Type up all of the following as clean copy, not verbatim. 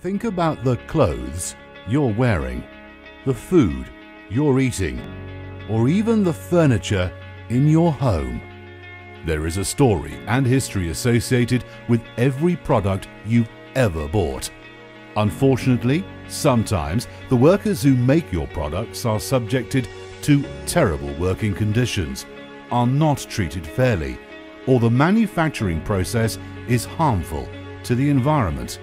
Think about the clothes you're wearing, the food you're eating, or even the furniture in your home. There is a story and history associated with every product you've ever bought. Unfortunately, sometimes the workers who make your products are subjected to terrible working conditions, are not treated fairly, or the manufacturing process is harmful to the environment.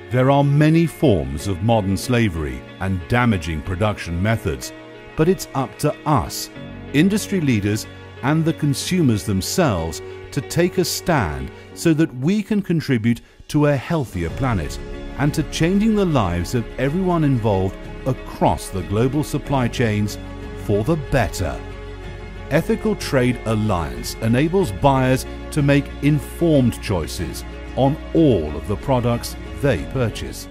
There are many forms of modern slavery and damaging production methods, but it's up to us, industry leaders and the consumers themselves, to take a stand so that we can contribute to a healthier planet and to changing the lives of everyone involved across the global supply chains for the better. Ethical Trade Alliance enables buyers to make informed choices on all of the products they purchase.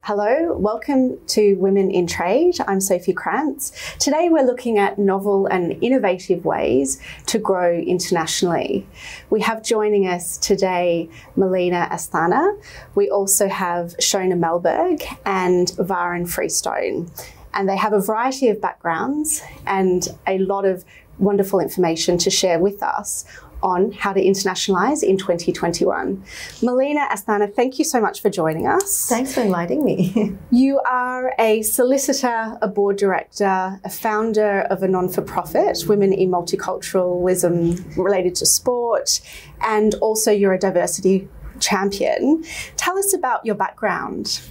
Hello, welcome to Women in Trade. I'm Sophie Krantz. Today we're looking at novel and innovative ways to grow internationally. We have joining us today Molina Asthana. We also have Shona Malberg and Varan Freestone. And they have a variety of backgrounds and a lot of wonderful information to share with us on how to internationalise in 2021. Molina Asthana, thank you so much for joining us. Thanks for inviting me. You are a solicitor, a board director, a founder of a non-for-profit, Women in Multiculturalism related to sport, and also you're a diversity champion. Tell us about your background.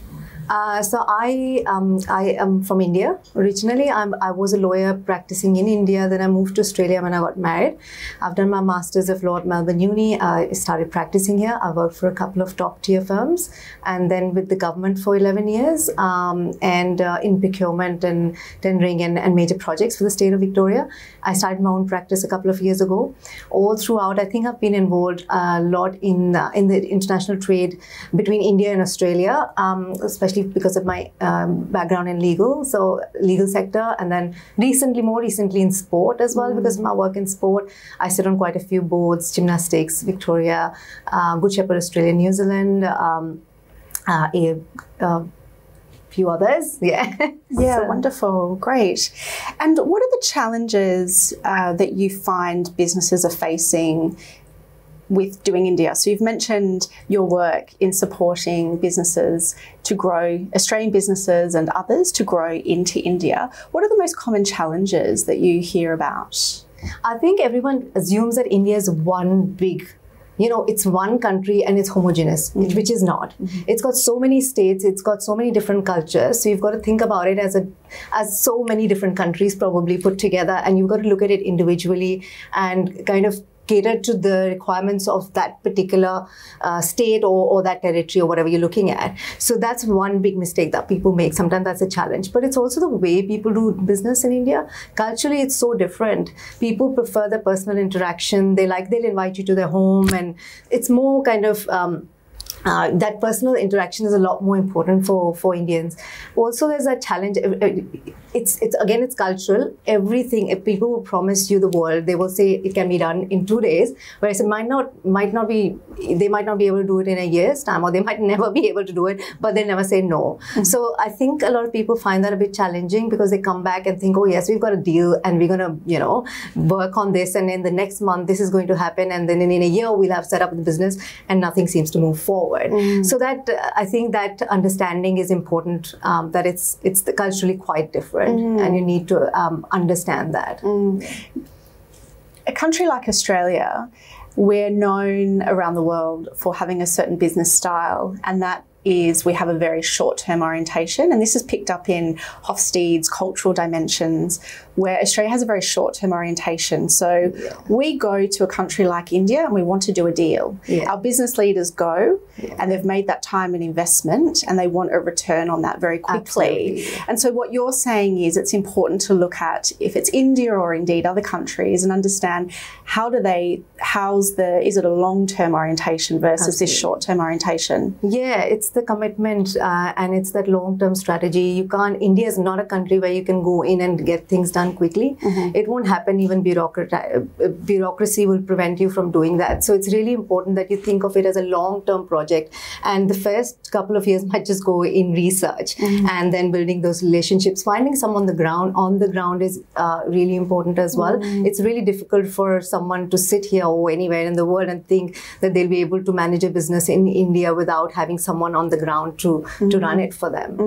So I am from India. Originally, I was a lawyer practicing in India. Then I moved to Australia when I got married. I've done my Masters of Law at Melbourne Uni. I started practicing here. I worked for a couple of top-tier firms, and then with the government for 11 years, and in procurement and tendering and major projects for the state of Victoria. I started my own practice a couple of years ago. All throughout, I think I've been involved a lot in the international trade between India and Australia, especially because of my background in legal sector, and then more recently in sport as well, because of my work in sport. I sit on quite a few boards: gymnastics, Victoria, Good Shepherd Australia, New Zealand, a few others. Yeah. Yeah, wonderful, great. And what are the challenges that you find businesses are facing with doing India? So you've mentioned your work in supporting businesses to grow, Australian businesses and others to grow into India. What are the most common challenges that you hear about? I think everyone assumes that India is one big, it's one country and it's homogeneous, which is not. It's got so many states, it's got so many different cultures. So you've got to think about it as so many different countries probably put together, and you've got to look at it individually and kind of cater to the requirements of that particular state or that territory or whatever you're looking at. So that's one big mistake that people make. Sometimes that's a challenge, but it's also the way people do business in India. Culturally, it's so different. People prefer the personal interaction. They'll invite you to their home, and it's more kind of that personal interaction is a lot more important for Indians. Also, there's a challenge. It's cultural. Everything, if people will promise you the world, they will say it can be done in 2 days, whereas it might not be. They might not be able to do it in a year's time, or they might never be able to do it, but they never say no. So I think a lot of people find that a bit challenging, because they come back and think, oh yes, we've got a deal, and we're gonna work on this, and in the next month this is going to happen, and then in a year we'll have set up the business, and nothing seems to move forward. So that I think that understanding is important, that it's culturally quite different, and you need to understand that. A country like Australia, we're known around the world for having a certain business style, and that is we have a very short-term orientation, and this is picked up in Hofstede's cultural dimensions, where Australia has a very short-term orientation. So we go to a country like India and we want to do a deal. Our business leaders go and they've made that time and investment, and they want a return on that very quickly. Absolutely. And so what you're saying is it's important to look at, if it's India or indeed other countries, and understand is it a long-term orientation versus this short-term orientation? Yeah, it's the commitment and it's that long-term strategy. You can't, India is not a country where you can go in and get things done quickly. It won't happen. Even bureaucracy will prevent you from doing that. So it's really important that you think of it as a long-term project. And the first couple of years might just go in research and then building those relationships. Finding someone on the ground is really important as well. It's really difficult for someone to sit here or anywhere in the world and think that they'll be able to manage a business in India without having someone on the ground to run it for them.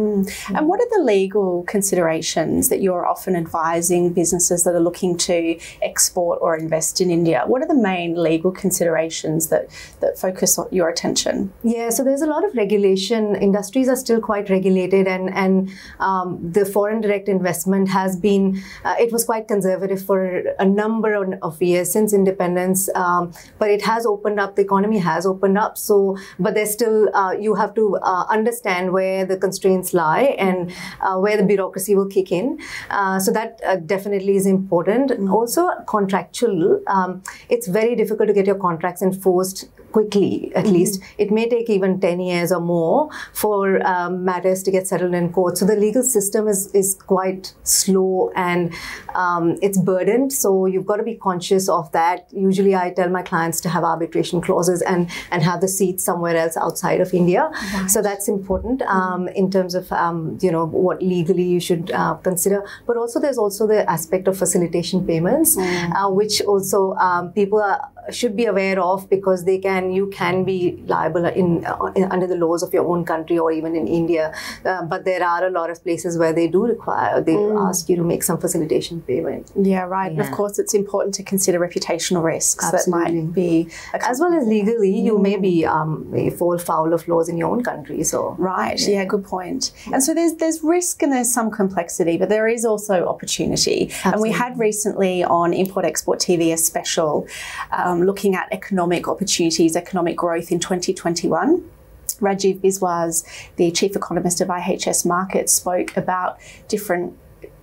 And what are the legal considerations that you're often advising businesses that are looking to export or invest in India? What are the main legal considerations that focus on your attention? Yeah, so there's a lot of regulation. Industries are still quite regulated, and the foreign direct investment has been, it was quite conservative for a number of years since independence, but it has opened up, the economy has opened up. So, but there's still, you have to understand where the constraints lie and where the bureaucracy will kick in. So that definitely is important. Also, contractual, it's very difficult to get your contracts enforced quickly, at least. It may take even 10 years or more for matters to get settled in court. So the legal system is quite slow and it's burdened. So you've got to be conscious of that. Usually I tell my clients to have arbitration clauses and have the seat somewhere else outside of India. Right. So that's important in terms of, you know, what legally you should consider. But also there's also the aspect of facilitation payments, which also people should be aware of, because you can be liable under the laws of your own country or even in India. But there are a lot of places where they do require, they ask you to make some facilitation payment. Yeah, right. Yeah. And of course, it's important to consider reputational risks. Absolutely. That might be, as well as legally, you may fall foul of laws in your own country. So right, yeah, good point. And so there's risk and there's some complexity, but there is also opportunity. Absolutely. And we had recently on Import Export TV a special looking at economic opportunities, economic growth in 2021. Rajiv Biswas, the chief economist of IHS Markets, spoke about different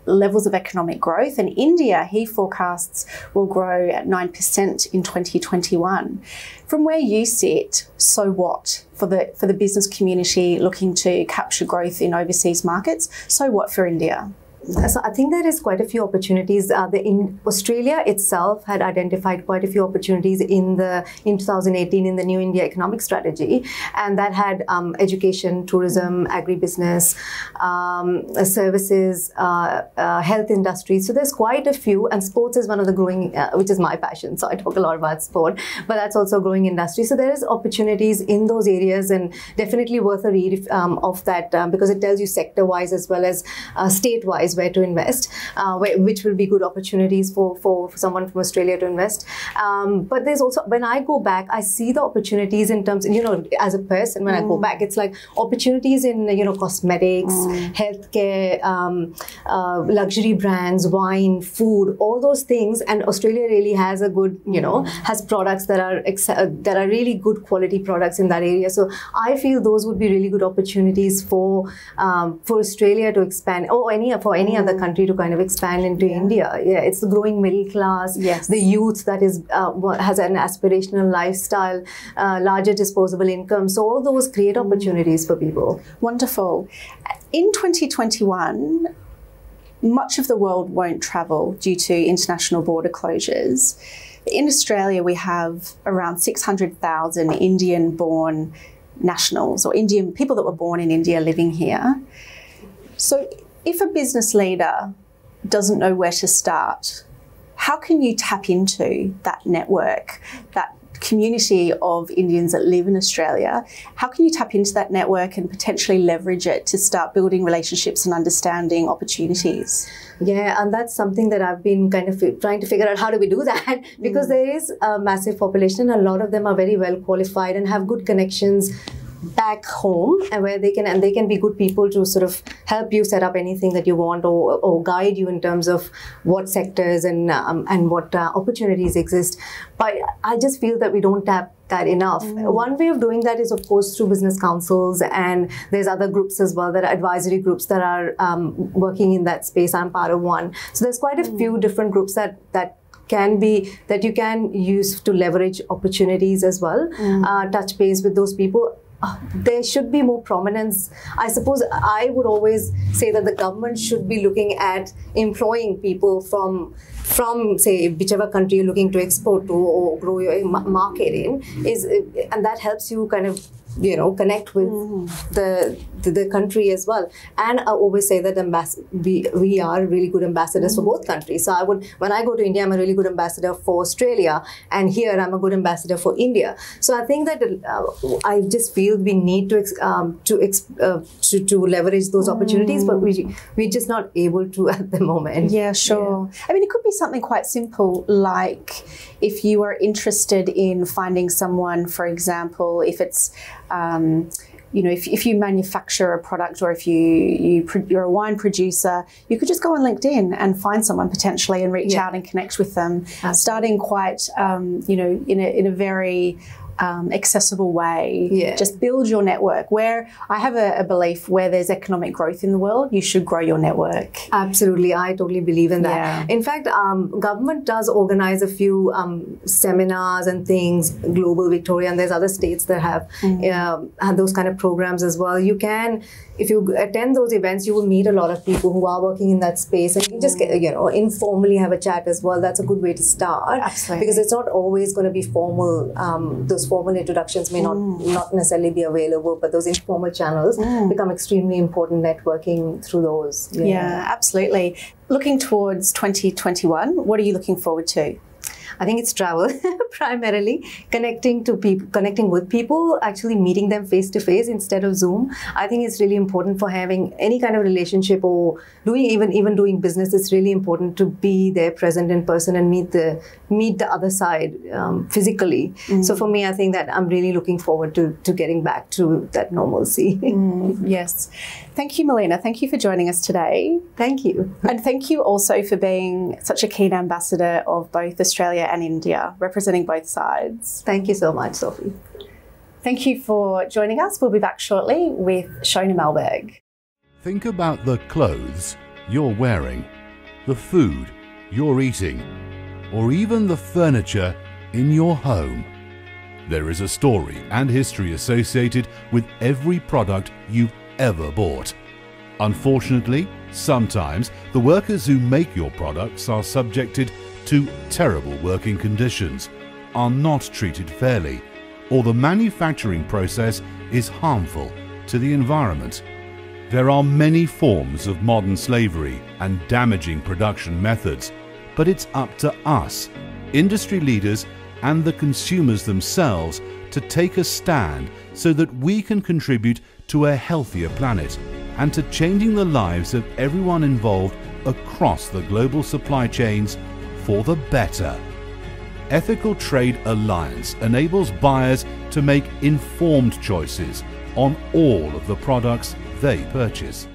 levels of economic growth, and India, he forecasts, will grow at 9% in 2021. From where you sit, so what for the business community looking to capture growth in overseas markets? So what for India? So I think there is quite a few opportunities. In Australia itself had identified quite a few opportunities in 2018 in the New India Economic Strategy, and that had education, tourism, agribusiness, services, health industry. So there's quite a few, and sports is one of the growing, which is my passion. So I talk a lot about sport, but that's also a growing industry. So there is opportunities in those areas, and definitely worth a read of that because it tells you sector-wise as well as state-wise where to invest, which will be good opportunities for someone from Australia to invest. But there's also, when I go back, I see the opportunities in terms, you know, as a person, when I go back, it's like opportunities in, you know, cosmetics, healthcare, luxury brands, wine, food, all those things. And Australia really has a good, you know, has products that are really good quality products in that area. So I feel those would be really good opportunities for Australia to expand, or for any other country to kind of expand into India. Yeah, it's the growing middle class, the youth that is has an aspirational lifestyle, larger disposable income. So all those create opportunities for people. Wonderful. In 2021, much of the world won't travel due to international border closures. In Australia, we have around 600,000 Indian-born nationals, or Indian people that were born in India living here. So if a business leader doesn't know where to start, how can you tap into that network, that community of Indians that live in Australia? How can you tap into that network and potentially leverage it to start building relationships and understanding opportunities? Yeah, and that's something that I've been kind of trying to figure out, how do we do that? Because there is a massive population, and a lot of them are very well qualified and have good connections back home, and where they can be good people to sort of help you set up anything that you want, or guide you in terms of what sectors and what opportunities exist. But I just feel that we don't tap that enough. One way of doing that is, of course, through business councils, and there's other groups as well that are advisory groups that are working in that space. I'm part of one. So there's quite a few different groups that you can use to leverage opportunities as well. Touch base with those people. there should be more prominence. I suppose I would always say that the government should be looking at employing people from say whichever country you're looking to export to or grow your market in, and that helps you kind of connect with the country as well. And I always say that we are really good ambassadors for both countries. So when I go to India, I'm a really good ambassador for Australia, and here I'm a good ambassador for India. So I think that I just feel we need to leverage those opportunities, but we're just not able to at the moment. Yeah, sure. Yeah. I mean, it could be something quite simple, like if you are interested in finding someone, for example, if it's if you manufacture a product, or if you're a wine producer, you could just go on LinkedIn and find someone potentially and reach out and connect with them. Absolutely. Starting quite, in a very accessible way. Yeah. Just build your network. Where I have a belief, where there's economic growth in the world, you should grow your network. Absolutely, I totally believe in that. Yeah. In fact, government does organize a few seminars and things, Global Victoria, and there's other states that have those kind of programs as well. You can, if you attend those events, you will meet a lot of people who are working in that space, and you can just informally have a chat as well. That's a good way to start. Absolutely. Because it's not always going to be formal. Those formal introductions may not necessarily be available, but those informal channels become extremely important, networking through those. Yeah, absolutely. Looking towards 2021, what are you looking forward to? I think it's travel, primarily connecting with people, actually meeting them face to face instead of Zoom. I think it's really important for having any kind of relationship or even doing business. It's really important to be there, present in person, and meet the other side physically. So for me, I think that I'm really looking forward to getting back to that normalcy. Yes. Thank you, Molina. Thank you for joining us today. Thank you. And thank you also for being such a keen ambassador of both Australia and India, representing both sides. Thank you so much, Sophie. Thank you for joining us. We'll be back shortly with Shona Malberg. Think about the clothes you're wearing, the food you're eating, or even the furniture in your home. There is a story and history associated with every product you've ever bought. Unfortunately, sometimes the workers who make your products are subjected to terrible working conditions, are not treated fairly, or the manufacturing process is harmful to the environment. There are many forms of modern slavery and damaging production methods, but it's up to us, industry leaders and the consumers themselves, to take a stand so that we can contribute to a healthier planet and to changing the lives of everyone involved across the global supply chains for the better. Ethical Trade Alliance enables buyers to make informed choices on all of the products they purchase.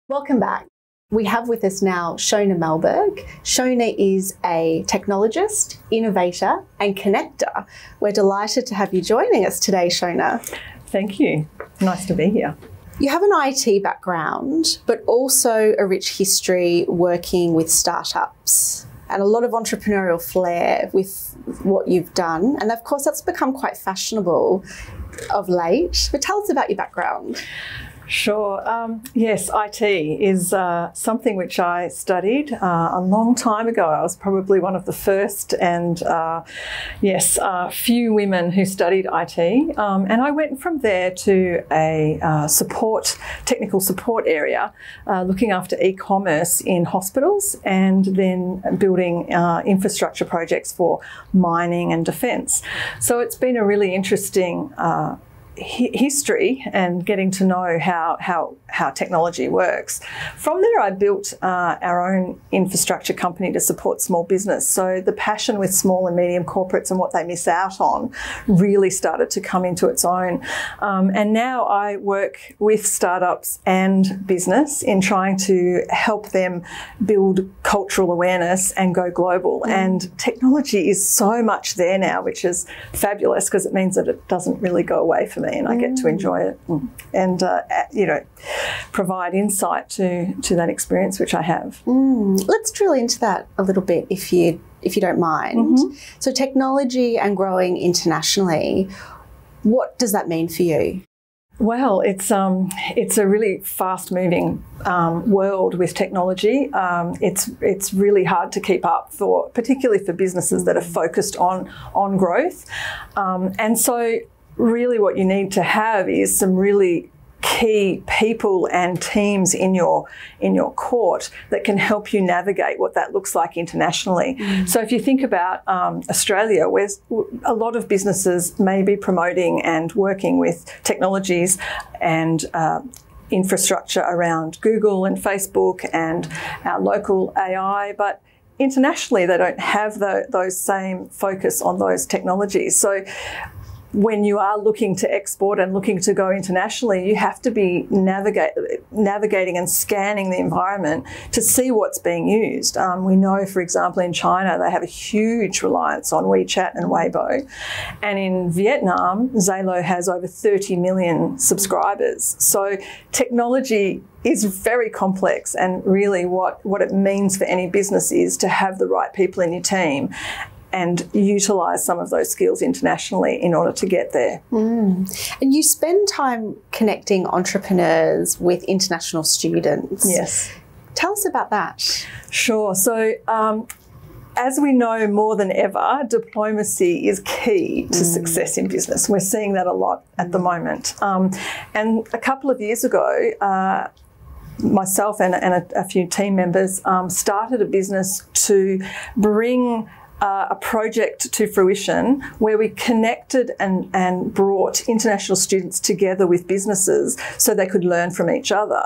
Welcome back. We have with us now Shona Malberg. Shona is a technologist, innovator and connector. We're delighted to have you joining us today, Shona. Thank you. Nice to be here. You have an IT background, but also a rich history working with startups and a lot of entrepreneurial flair with what you've done. And of course, that's become quite fashionable of late. But tell us about your background. Sure. Yes, IT is something which I studied a long time ago. I was probably one of the first and, few women who studied IT. And I went from there to a technical support area, looking after e-commerce in hospitals and then building infrastructure projects for mining and defence. So it's been a really interesting history and getting to know how technology works. From there, I built our own infrastructure company to support small business. So the passion with small and medium corporates and what they miss out on really started to come into its own. And now I work with startups and business in trying to help them build cultural awareness and go global. And technology is so much there now, which is fabulous because it means that it doesn't really go away for me. And I get to enjoy it and, provide insight to that experience which I have. Let's drill into that a little bit if you don't mind. So technology and growing internationally, what does that mean for you? Well, it's a really fast-moving world with technology. It's really hard to keep up particularly for businesses that are focused on growth. And so, really, what you need to have is some really key people and teams in your court that can help you navigate what that looks like internationally. So if you think about Australia, where a lot of businesses may be promoting and working with technologies and infrastructure around Google and Facebook and our local AI, but internationally they don't have those same focus on those technologies. So when you are looking to export and looking to go internationally, you have to be navigating and scanning the environment to see what's being used. We know, for example, in China, they have a huge reliance on WeChat and Weibo. And in Vietnam, Zalo has over 30 million subscribers. So technology is very complex, and really what it means for any business is to have the right people in your team and utilise some of those skills internationally in order to get there. And you spend time connecting entrepreneurs with international students. Yes. Tell us about that. Sure. So as we know more than ever, diplomacy is key to success in business. We're seeing that a lot at the moment. And a couple of years ago, myself and a few team members started a business to bring a project to fruition where we connected and brought international students together with businesses so they could learn from each other.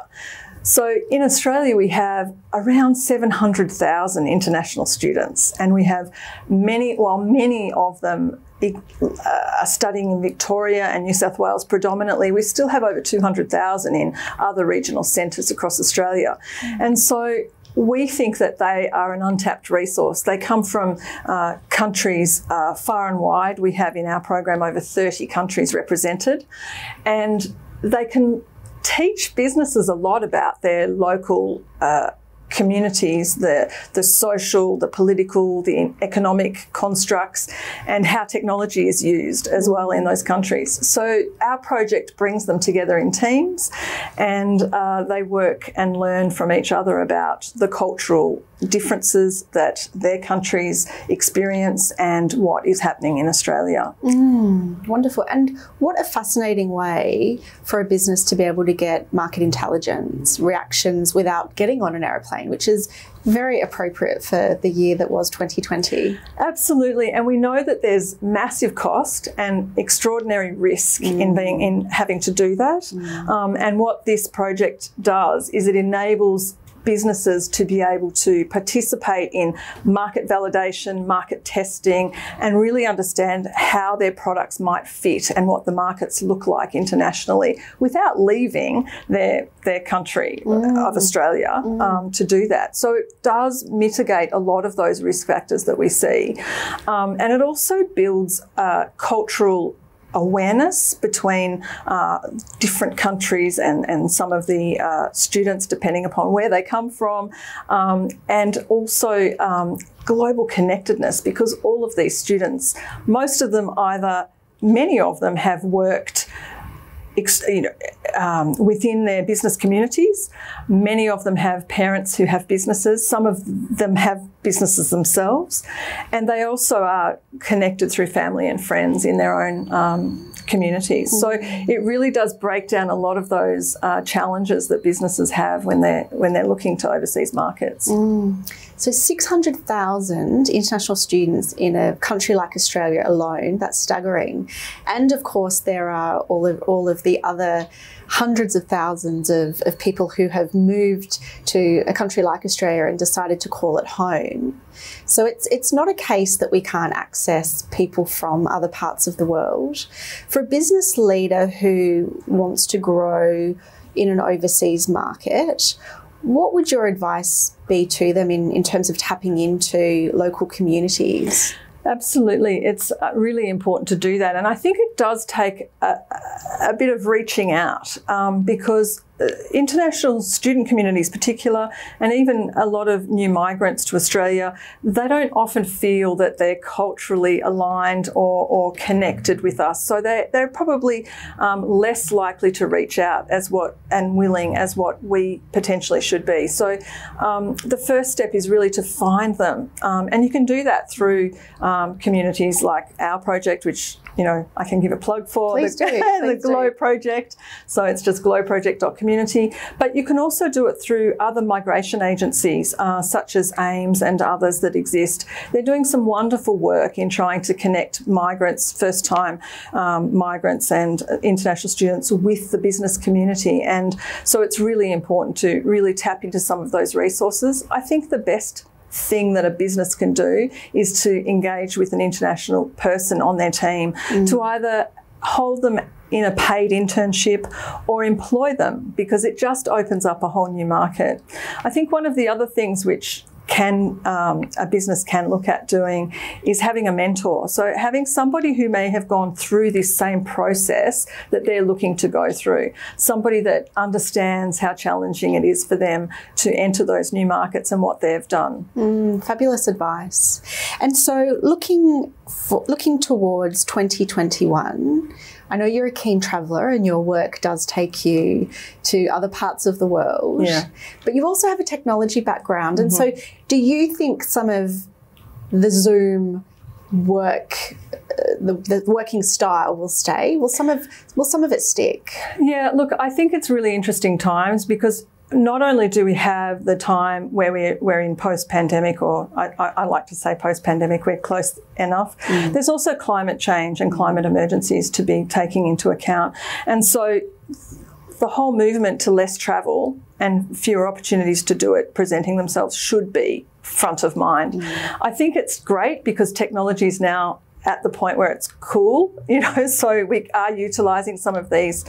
So in Australia, we have around 700,000 international students, and we have many of them are studying in Victoria and New South Wales predominantly. We still have over 200,000 in other regional centres across Australia. And so we think that they are an untapped resource. They come from countries far and wide. We have in our program over 30 countries represented, and they can teach businesses a lot about their local communities, the social, the political, the economic constructs, and how technology is used as well in those countries. So our project brings them together in teams, and they work and learn from each other about the cultural differences that their countries experience and what is happening in Australia. Wonderful. And what a fascinating way for a business to be able to get market intelligence, reactions without getting on an aeroplane, which is very appropriate for the year that was 2020. Absolutely. And we know that there's massive cost and extraordinary risk in having to do that. And what this project does is it enables businesses to be able to participate in market validation, market testing, and really understand how their products might fit and what the markets look like internationally without leaving their country of Australia to do that. So it does mitigate a lot of those risk factors that we see. And it also builds cultural awareness between different countries and some of the students, depending upon where they come from, and also global connectedness, because all of these students, most of them many of them have worked within their business communities. Many of them have parents who have businesses. Some of them have businesses themselves, and they also are connected through family and friends in their own communities. So it really does break down a lot of those challenges that businesses have when they're looking to overseas markets. So 600,000 international students in a country like Australia alone, that's staggering. And of course, there are all of the other hundreds of thousands of people who have moved to a country like Australia and decided to call it home. So it's not a case that we can't access people from other parts of the world. For a business leader who wants to grow in an overseas market, what would your advice be to them in terms of tapping into local communities? Absolutely. It's really important to do that. And I think it does take a bit of reaching out because international student communities particular, and even a lot of new migrants to Australia, they don't often feel that they're culturally aligned or connected with us. So they're probably less likely to reach out and willing as what we potentially should be. So the first step is really to find them. And you can do that through communities like our project, which I can give a plug for. Please do. The Glow Project. So it's just glowproject.community. But you can also do it through other migration agencies, such as AIMS and others that exist. They're doing some wonderful work in trying to connect migrants, first-time migrants and international students with the business community. And so it's really important to really tap into some of those resources. I think the best thing that a business can do is to engage with an international person on their team to either hold them in a paid internship or employ them, because it just opens up a whole new market. I think one of the other things which a business can look at doing is having a mentor. So having somebody who may have gone through this same process that they're looking to go through, somebody that understands how challenging it is for them to enter those new markets and what they've done. Fabulous advice. And so looking towards 2021, I know you're a keen traveller and your work does take you to other parts of the world, but you also have a technology background. And so do you think some of the Zoom work, the working style will stay? Will some of it stick? Yeah, look, I think it's really interesting times, because not only do we have the time where we're in post-pandemic, or I like to say post-pandemic, we're close enough. There's also climate change and climate emergencies to be taking into account. And so the whole movement to less travel and fewer opportunities to do it presenting themselves should be front of mind. I think it's great because technology is now at the point where it's cool, so we are utilising some of these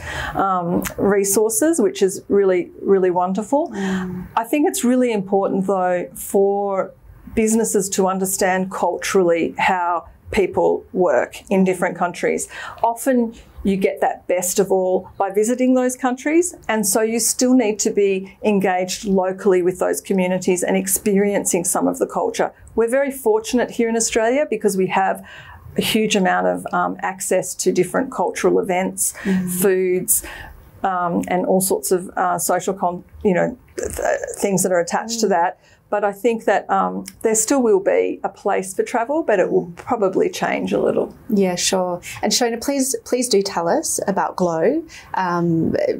resources, which is really, really wonderful. I think it's really important, though, for businesses to understand culturally how people work in different countries. Often you get that best of all by visiting those countries, and so you still need to be engaged locally with those communities and experiencing some of the culture. We're very fortunate here in Australia because we have a huge amount of access to different cultural events, foods, and all sorts of social, things that are attached to that. But I think that there still will be a place for travel, but it will probably change a little. Yeah, sure. And Shona, please do tell us about Glow.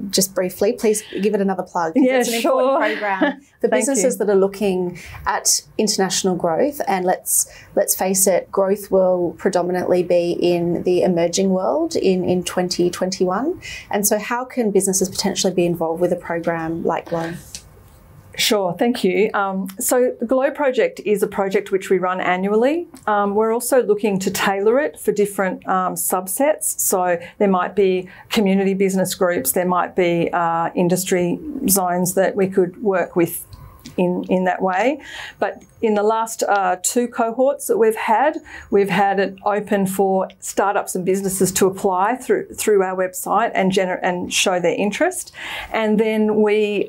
Just briefly, please give it another plug. Yeah, it's an important program for businesses that are looking at international growth. And let's face it, growth will predominantly be in the emerging world in 2021. And so how can businesses potentially be involved with a program like Glow? Sure, thank you. So the Glow Project is a project which we run annually. We're also looking to tailor it for different subsets. So there might be community business groups, there might be industry zones that we could work with in that way. But in the last 2 cohorts that we've had it open for startups and businesses to apply through our website and show their interest. And then we,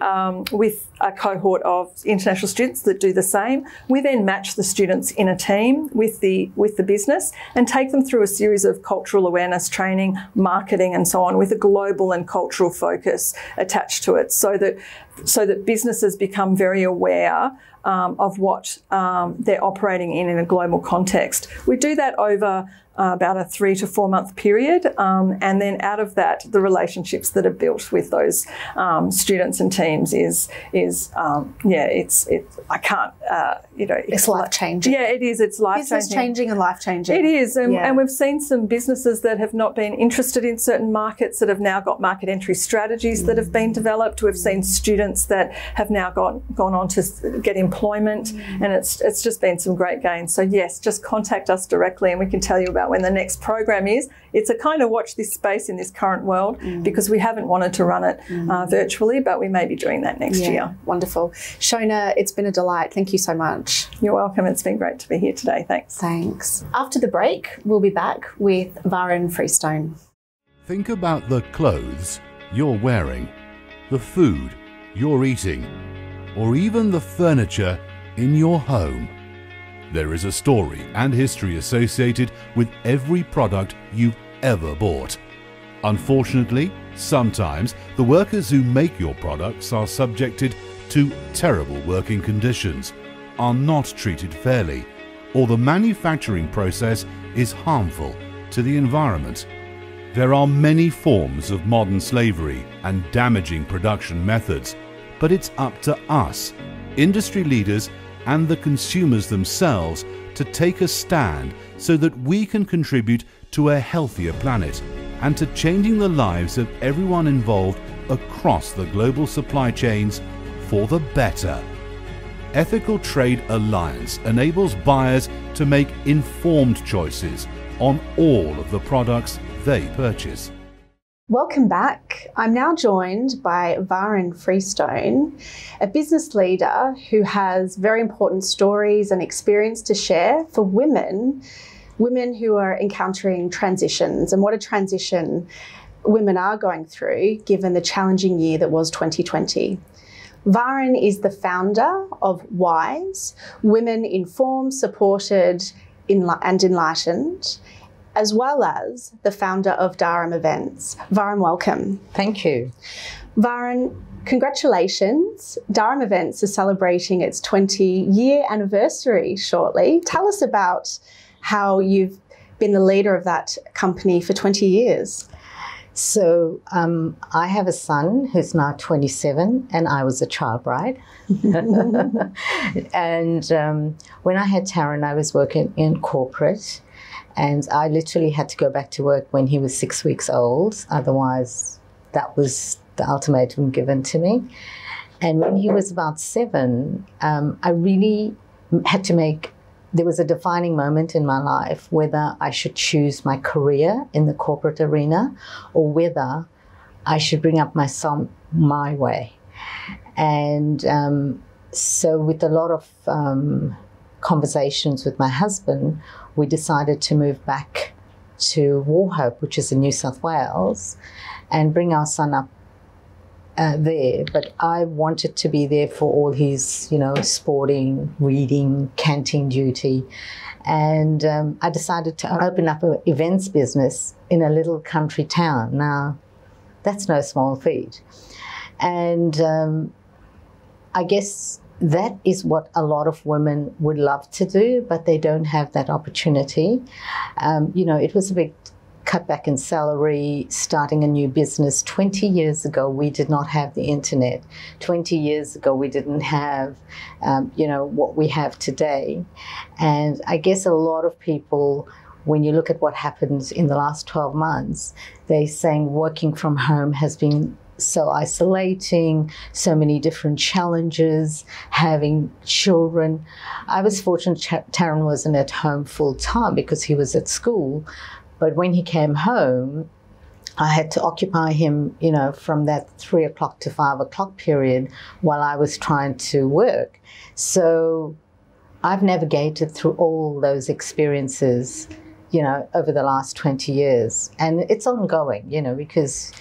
with a cohort of international students that do the same, we then match the students in a team with the business and take them through a series of cultural awareness training, marketing and so on, with a global and cultural focus attached to it, so that businesses become very aware of what they're operating in a global context. We do that over about a 3 to 4 month period, and then out of that, the relationships that are built with those students and teams is I can't it's life changing. Yeah, it is. It's life changing. Business changing and life changing. It is, and we've seen some businesses that have not been interested in certain markets that have now got market entry strategies that have been developed. We've seen students that have now gone on to get employment, and it's just been some great gains. So yes, just contact us directly, and we can tell you about when the next program is. It's a kind of watch this space in this current world, because we haven't wanted to run it virtually, but we may be doing that next year. Wonderful. Shona, it's been a delight. Thank you so much. You're welcome. It's been great to be here today. Thanks. Thanks. After the break, we'll be back with Varan Freestone. Think about the clothes you're wearing, the food you're eating, or even the furniture in your home. There is a story and history associated with every product you've ever bought. Unfortunately, sometimes the workers who make your products are subjected to terrible working conditions, are not treated fairly, or the manufacturing process is harmful to the environment. There are many forms of modern slavery and damaging production methods, but it's up to us, industry leaders and the consumers themselves, to take a stand so that we can contribute to a healthier planet and to changing the lives of everyone involved across the global supply chains for the better. Ethical Trade Alliance enables buyers to make informed choices on all of the products they purchase. Welcome back. I'm now joined by Varan Freestone, a business leader who has very important stories and experience to share for women who are encountering transitions and what a transition women are going through given the challenging year that was 2020. Varan is the founder of WISE, Women Informed, Supported and Enlightened, as well as the founder of Dharam Events. Varan, welcome. Thank you. Varan, congratulations. Dharam Events is celebrating its 20-year anniversary shortly. Tell us about how you've been the leader of that company for 20 years. So I have a son who's now 27, and I was a child bride. And when I had Taryn, I was working in corporate, and I literally had to go back to work when he was 6 weeks old. Otherwise, that was the ultimatum given to me. And when he was about 7, I really had to there was a defining moment in my life whether I should choose my career in the corporate arena or whether I should bring up my son my way. And so with a lot of conversations with my husband, we decided to move back to Wauchope, which is in New South Wales, and bring our son up there. But I wanted to be there for all his, sporting, reading, canteen duty. And I decided to open up an events business in a little country town. Now, that's no small feat. And I guess that is what a lot of women would love to do, but they don't have that opportunity. It was a big cutback in salary, starting a new business. 20 years ago, we did not have the internet. 20 years ago, we didn't have, what we have today. And I guess a lot of people, when you look at what happens in the last 12 months, they're saying working from home has been so isolating, so many different challenges, having children. I was fortunate Taryn wasn't at home full time because he was at school. But when he came home, I had to occupy him, from that 3 o'clock to 5 o'clock period while I was trying to work. So I've navigated through all those experiences, over the last 20 years. And it's ongoing, because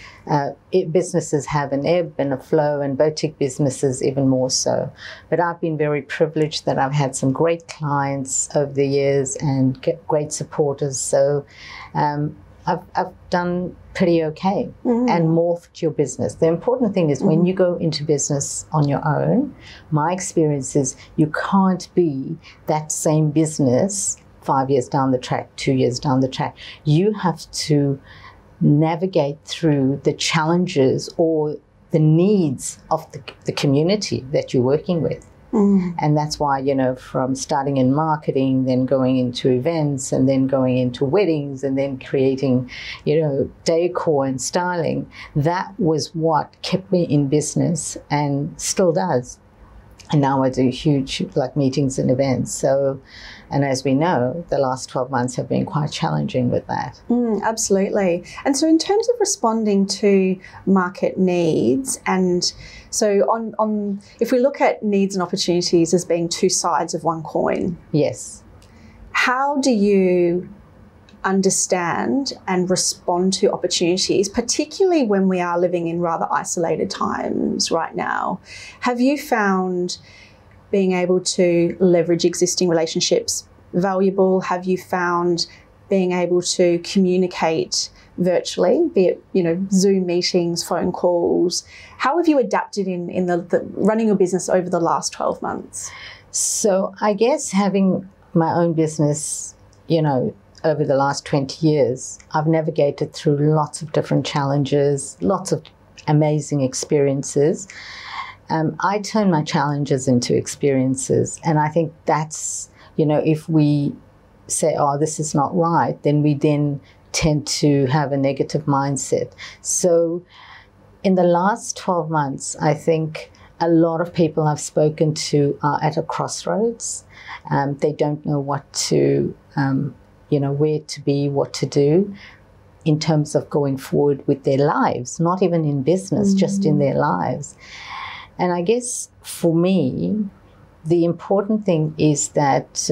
businesses have an ebb and a flow, and boutique businesses even more so. But I've been very privileged that I've had some great clients over the years and great supporters. So I've done pretty okay and morphed your business. The important thing is when you go into business on your own, my experience is you can't be that same business 5 years down the track, 2 years down the track. You have to navigate through the challenges or the needs of the community that you're working with. And that's why, from starting in marketing, then going into events, and then going into weddings, and then creating, decor and styling, that was what kept me in business and still does. And now I do huge meetings and events. So, and as we know, the last 12 months have been quite challenging with that. Absolutely. And so in terms of responding to market needs, and so on if we look at needs and opportunities as being two sides of one coin. Yes. How do you understand and respond to opportunities, particularly when we are living in rather isolated times right now? Have you found being able to leverage existing relationships valuable? Have you found being able to communicate virtually, be it, you know, Zoom meetings, phone calls? How have you adapted in the running your business over the last 12 months? So I guess having my own business, you know, over the last 20 years, I've navigated through lots of different challenges, lots of amazing experiences. I turn my challenges into experiences. And I think that's, you know, if we say, oh, this is not right, then we then tend to have a negative mindset. So in the last 12 months, I think a lot of people I've spoken to are at a crossroads. They don't know what to, you know, where to be, what to do in terms of going forward with their lives, not even in business, just in their lives. And I guess for me, the important thing is that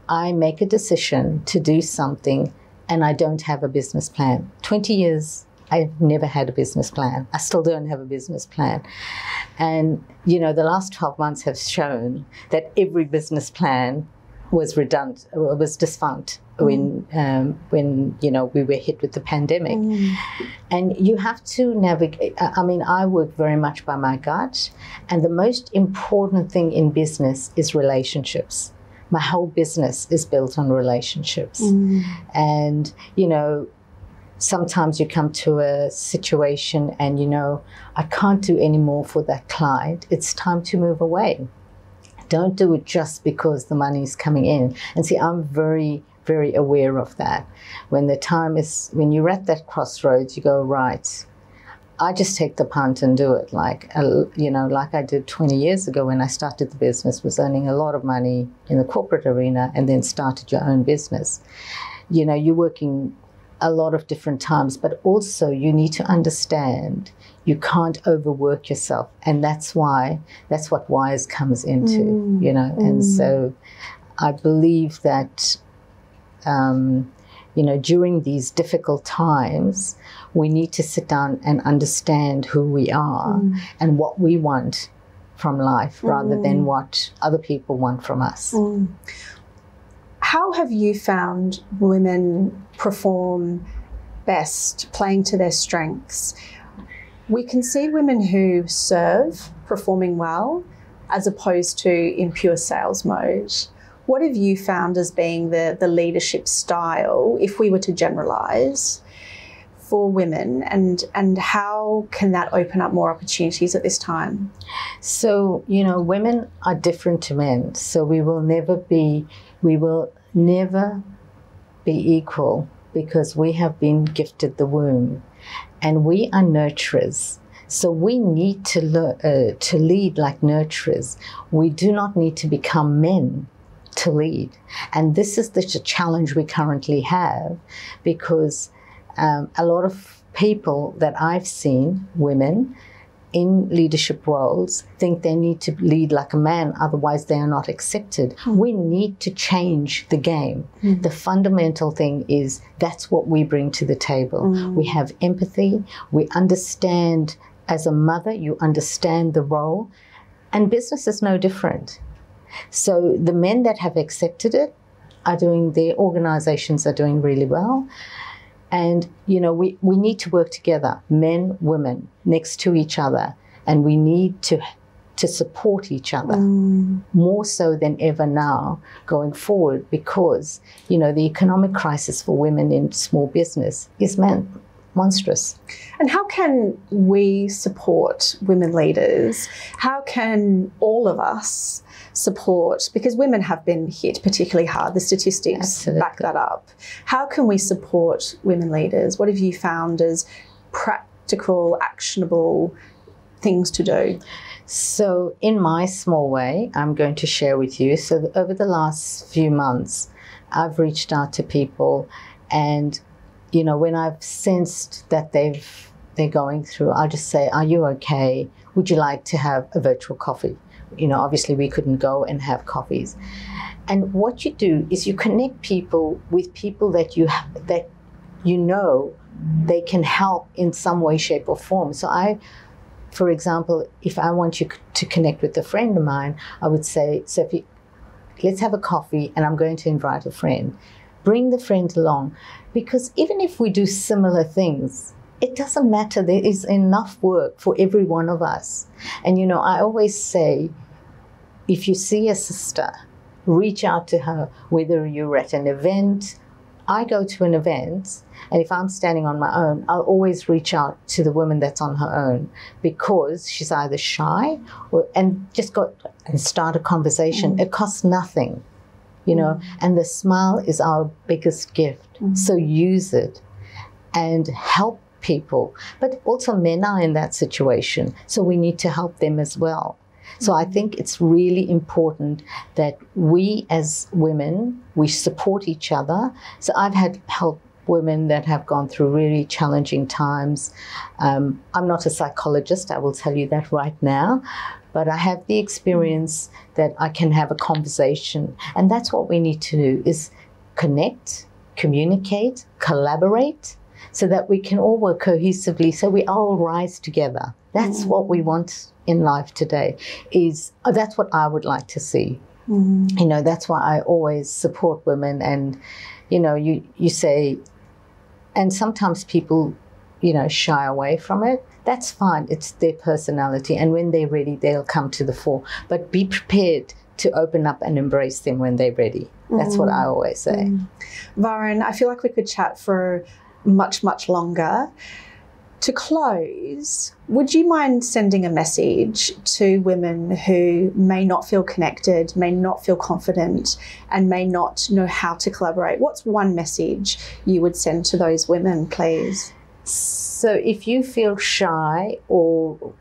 I make a decision to do something and I don't have a business plan. 20 years, I've never had a business plan. I still don't have a business plan. And, you know, the last 12 months have shown that every business plan was redundant, was defunct when you know, we were hit with the pandemic. And you have to navigate. I mean, I work very much by my gut, and the most important thing in business is relationships. My whole business is built on relationships. And, you know, sometimes you come to a situation and, you know, I can't do any more for that client. It's time to move away. Don't do it just because the money's coming in. And see, I'm very, very aware of that. When the time is, when you're at that crossroads, you go, right, I just take the punt and do it. Like, you know, like I did 20 years ago when I started the business, was earning a lot of money in the corporate arena and then started your own business. You know, you're working a lot of different times, but also you need to understand you can't overwork yourself. And that's what WISE comes into, you know. And so I believe that, you know, during these difficult times, we need to sit down and understand who we are and what we want from life rather than what other people want from us. How have you found women perform best, playing to their strengths? We can see women who serve performing well as opposed to in pure sales mode. What have you found as being the leadership style, if we were to generalise, for women, and how can that open up more opportunities at this time? So, you know, women are different to men, so we will never be equal because we have been gifted the womb and we are nurturers. So we need to lead like nurturers. We do not need to become men to lead. And this is the challenge we currently have, because a lot of people that I've seen, women in leadership roles, think they need to lead like a man, otherwise they are not accepted. We need to change the game. The fundamental thing is that's what we bring to the table. We have empathy, we understand. As a mother, you understand the role, and business is no different. So the men that have accepted it are doing, their organizations are doing really well. And, you know, we need to work together, men, women, next to each other, and we need to support each other more so than ever now going forward, because, you know, the economic crisis for women in small business is monstrous. And how can we support women leaders? How can all of us support, because women have been hit particularly hard, the statistics back that up. How can we support women leaders? What have you found as practical, actionable things to do? So in my small way, I'm going to share with you. So over the last few months, I've reached out to people, and, you know, when I've sensed that they're going through, I'll just say, are you okay? Would you like to have a virtual coffee? obviously we couldn't go and have coffees. And what you do is you connect people with people that they can help in some way, shape, or form. So for example, if I want you to connect with a friend of mine, I would say, Sophie, let's have a coffee, and I'm going to invite a friend. Bring the friend along, because even if we do similar things, it doesn't matter. There is enough work for every one of us. And I always say, if you see a sister, reach out to her, whether you're at an event. I go to an event, and if I'm standing on my own, I'll always reach out to the woman that's on her own, because she's either shy and start a conversation. It costs nothing, and the smile is our biggest gift. So use it and help people. But also men are in that situation, so we need to help them as well. So I think it's really important that we as women, we support each other. So I've had help women that have gone through really challenging times. I'm not a psychologist, I will tell you that right now, but I have the experience that I can have a conversation. And that's what we need to do, is connect, communicate, collaborate, so that we can all work cohesively, so we all rise together. That's what we want in life today. That's what I would like to see. That's why I always support women. And you say, and sometimes people shy away from it. That's fine. It's their personality, and when they're ready, they'll come to the fore. But be prepared to open up and embrace them when they're ready. That's what I always say. Varan, I feel like we could chat for much, much longer. To close, would you mind sending a message to women who may not feel connected, may not feel confident, and may not know how to collaborate? What's one message you would send to those women, please? So if you feel shy, or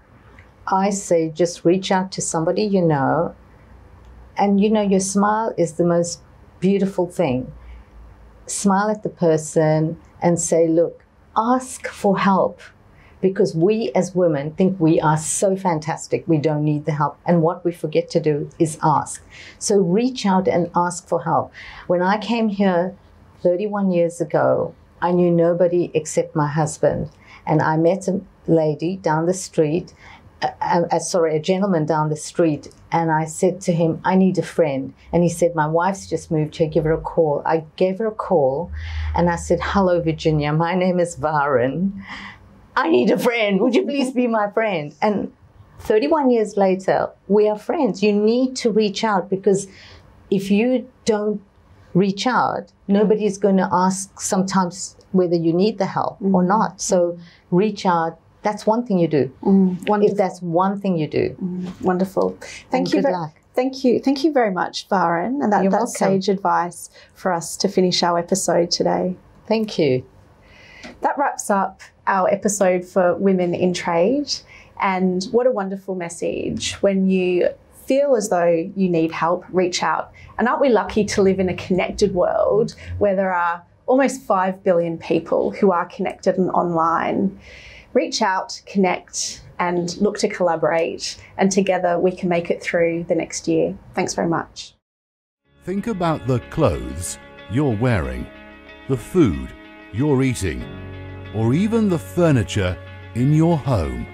I say just reach out to somebody and your smile is the most beautiful thing. Smile at the person and say, look, ask for help, because we as women think we are so fantastic, we don't need the help. And what we forget to do is ask. So reach out and ask for help. When I came here 31 years ago, I knew nobody except my husband. And I met a lady down the street, a gentleman down the street, and I said to him, I need a friend. And he said, my wife's just moved here, give her a call. I gave her a call, and I said, hello, Virginia, my name is Varan. I need a friend. Would you please be my friend? And 31 years later, we are friends. You need to reach out, because if you don't reach out, nobody's going to ask sometimes whether you need the help or not. So reach out. That's one thing you do. If that's one thing you do. Wonderful. Thank you. Thank you very much, Varan. And that's sage advice for us to finish our episode today. Thank you. That wraps up our episode for Women in Trade. And what a wonderful message. When you feel as though you need help, reach out. And aren't we lucky to live in a connected world where there are almost 5 billion people who are connected and online? Reach out, connect, and look to collaborate. And together we can make it through the next year. Thanks very much. Think about the clothes you're wearing, the food you're eating, or even the furniture in your home.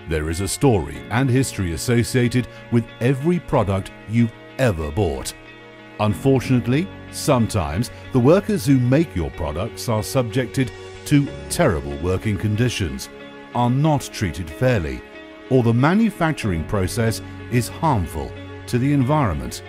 There is a story and history associated with every product you've ever bought. Unfortunately, sometimes the workers who make your products are subjected to terrible working conditions, are not treated fairly, or the manufacturing process is harmful to the environment.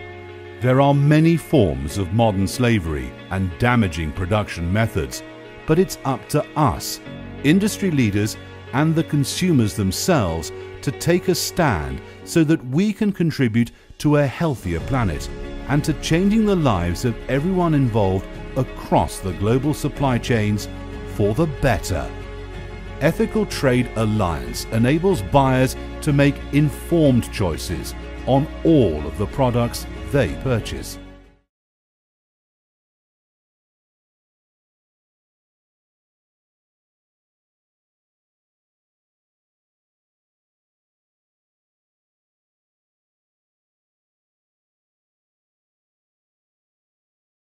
There are many forms of modern slavery and damaging production methods, but it's up to us, industry leaders and the consumers themselves, to take a stand so that we can contribute to a healthier planet and to changing the lives of everyone involved across the global supply chains for the better. Ethical Trade Alliance enables buyers to make informed choices on all of the products they purchase.